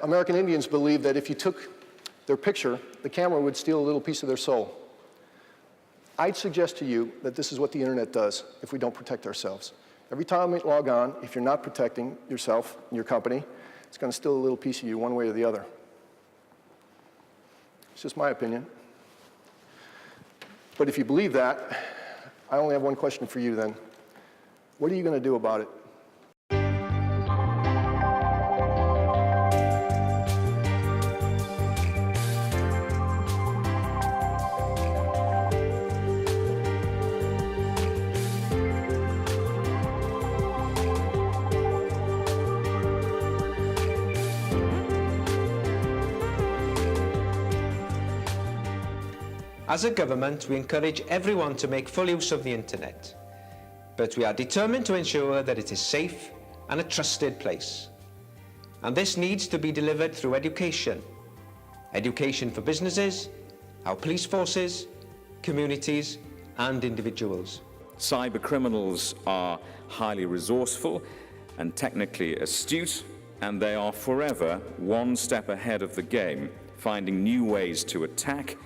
American Indians believed that if you took their picture, the camera would steal a little piece of their soul. I'd suggest to you that this is what the internet does if we don't protect ourselves. Every time we log on, if you're not protecting yourself and your company, it's going to steal a little piece of you one way or the other. It's just my opinion. But if you believe that, I only have one question for you then. What are you going to do about it? As a government, we encourage everyone to make full use of the internet, but we are determined to ensure that it is safe and a trusted place. And this needs to be delivered through education. Education for businesses, our police forces, communities, and individuals. Cyber criminals are highly resourceful and technically astute, and they are forever one step ahead of the game, finding new ways to attack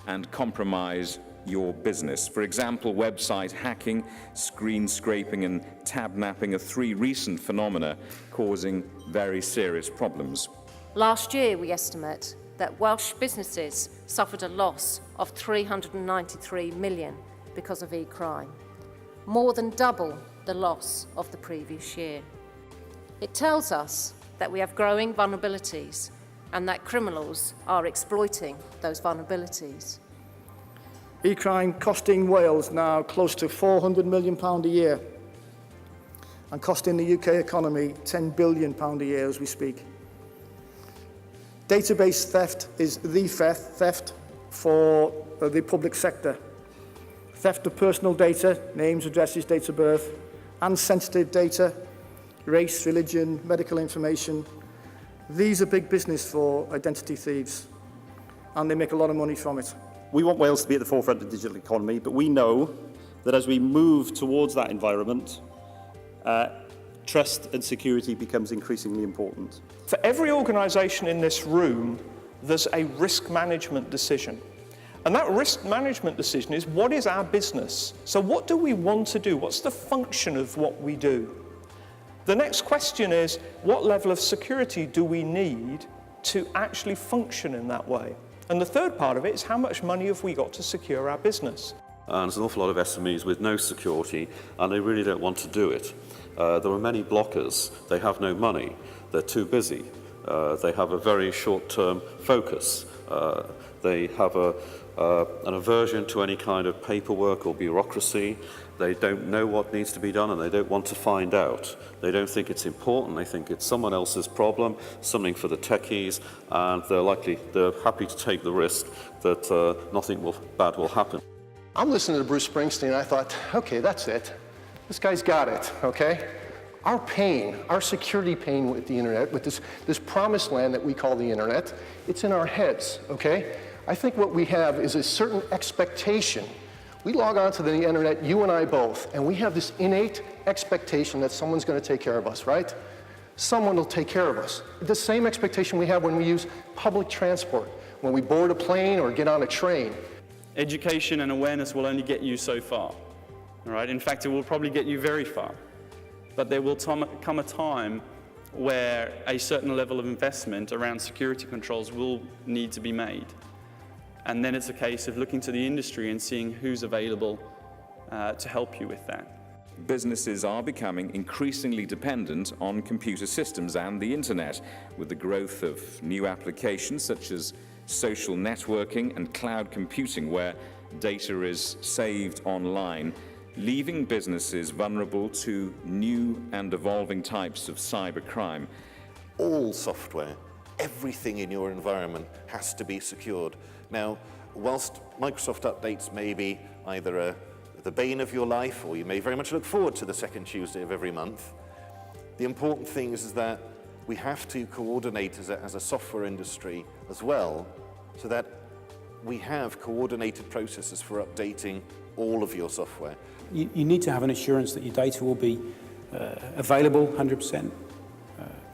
and compromise your business. For example, website hacking, screen scraping, and tab napping are three recent phenomena causing very serious problems. Last year, we estimate that Welsh businesses suffered a loss of 393 million because of e-crime, more than double the loss of the previous year. It tells us that we have growing vulnerabilities and that criminals are exploiting those vulnerabilities. E-crime costing Wales now close to £400 million a year and costing the UK economy £10 billion a year as we speak. Database theft is the theft for the public sector. Theft of personal data, names, addresses, dates of birth, and sensitive data, race, religion, medical information. These are big business for identity thieves, and they make a lot of money from it. We want Wales to be at the forefront of the digital economy, but we know that as we move towards that environment, trust and security becomes increasingly important. For every organisation in this room, there's a risk management decision. And that risk management decision is, what is our business? So what do we want to do? What's the function of what we do? The next question is, what level of security do we need to actually function in that way? And the third part of it is, how much money have we got to secure our business? And there's an awful lot of SMEs with no security, and they really don't want to do it. There are many blockers. They have no money. They're too busy. They have a very short-term focus. They have an aversion to any kind of paperwork or bureaucracy. They don't know what needs to be done, and they don't want to find out. They don't think it's important. They think it's someone else's problem, something for the techies, and they're happy to take the risk that nothing bad will happen. I'm listening to Bruce Springsteen, and I thought, okay, that's it. This guy's got it, okay? Our pain, our security pain with the internet, with this promised land that we call the internet, it's in our heads, okay? I think what we have is a certain expectation. We log on to the internet, you and I both, and we have this innate expectation that someone's going to take care of us, right? Someone will take care of us. The same expectation we have when we use public transport, when we board a plane or get on a train. Education and awareness will only get you so far, all right? In fact, it will probably get you very far. But there will come a time where a certain level of investment around security controls will need to be made. And then it's a case of looking to the industry and seeing who's available to help you with that. Businesses are becoming increasingly dependent on computer systems and the internet, with the growth of new applications such as social networking and cloud computing, where data is saved online, leaving businesses vulnerable to new and evolving types of cybercrime. All software, everything in your environment has to be secured. Now, whilst Microsoft updates may be either the bane of your life, or you may very much look forward to the second Tuesday of every month, the important thing is that we have to coordinate as a software industry as well, so that we have coordinated processes for updating all of your software. You need to have an assurance that your data will be available 100%,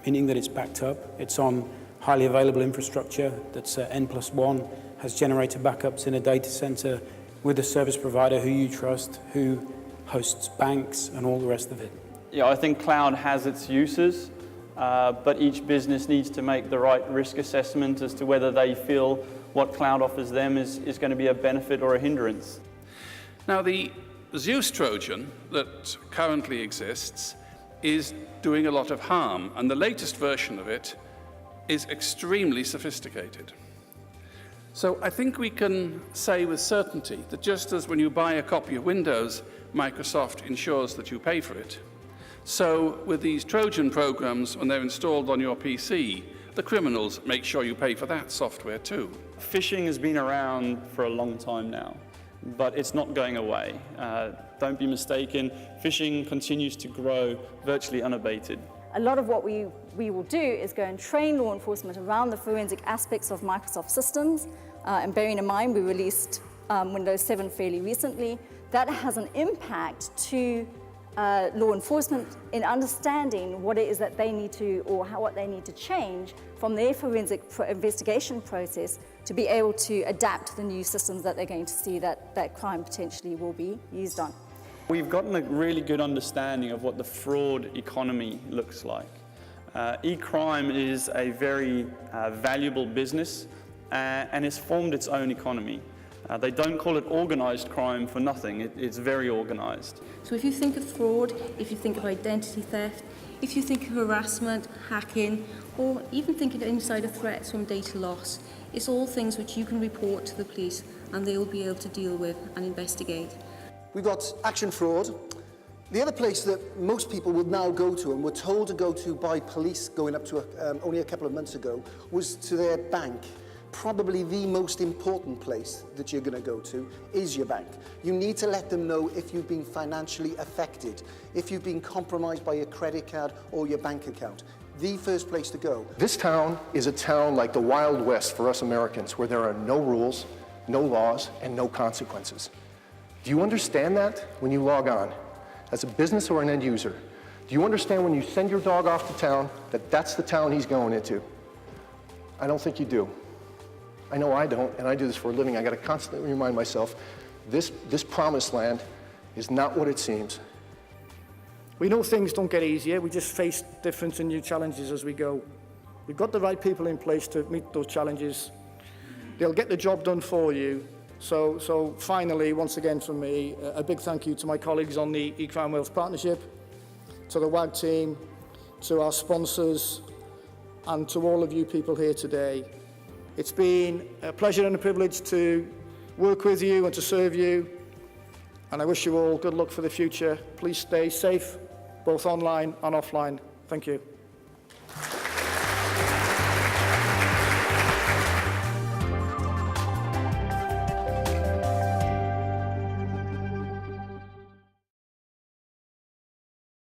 meaning that it's backed up, it's on highly available infrastructure that's N+1, has generator backups in a data center with a service provider who you trust, who hosts banks and all the rest of it. Yeah, I think cloud has its uses, but each business needs to make the right risk assessment as to whether they feel what cloud offers them is going to be a benefit or a hindrance. Now, the Zeus Trojan that currently exists is doing a lot of harm, and the latest version of it is extremely sophisticated. So I think we can say with certainty that just as when you buy a copy of Windows, Microsoft ensures that you pay for it, so with these Trojan programs, when they're installed on your PC, the criminals make sure you pay for that software too. Phishing has been around for a long time now, but it's not going away. Don't be mistaken, phishing continues to grow virtually unabated. A lot of what we will do is go and train law enforcement around the forensic aspects of Microsoft systems. And bearing in mind, we released Windows 7 fairly recently. That has an impact to law enforcement in understanding what it is that they need to, or what they need to change from their forensic investigation process to be able to adapt to the new systems that they're going to see that crime potentially will be used on. We've gotten a really good understanding of what the fraud economy looks like. E-crime is a very valuable business and has formed its own economy. They don't call it organized crime for nothing. It's very organized. So if you think of fraud, if you think of identity theft, if you think of harassment, hacking, or even think of insider threats from data loss, it's all things which you can report to the police and they will be able to deal with and investigate. We've got action fraud. The other place that most people would now go to and were told to go to by police going up to only a couple of months ago was to their bank. Probably the most important place that you're going to go to is your bank. You need to let them know if you've been financially affected, if you've been compromised by your credit card or your bank account. The first place to go. This town is a town like the Wild West for us Americans, where there are no rules, no laws, and no consequences. Do you understand that when you log on, as a business or an end user? Do you understand when you send your dog off to town that that's the town he's going into? I don't think you do. I know I don't, and I do this for a living. I got to constantly remind myself, this promised land is not what it seems. We know things don't get easier. We just face different and new challenges as we go. We've got the right people in place to meet those challenges. They'll get the job done for you. So finally, once again from me, a big thank you to my colleagues on the eCrime Wales Partnership, to the WAG team, to our sponsors, and to all of you people here today. It's been a pleasure and a privilege to work with you and to serve you, and I wish you all good luck for the future. Please stay safe, both online and offline. Thank you.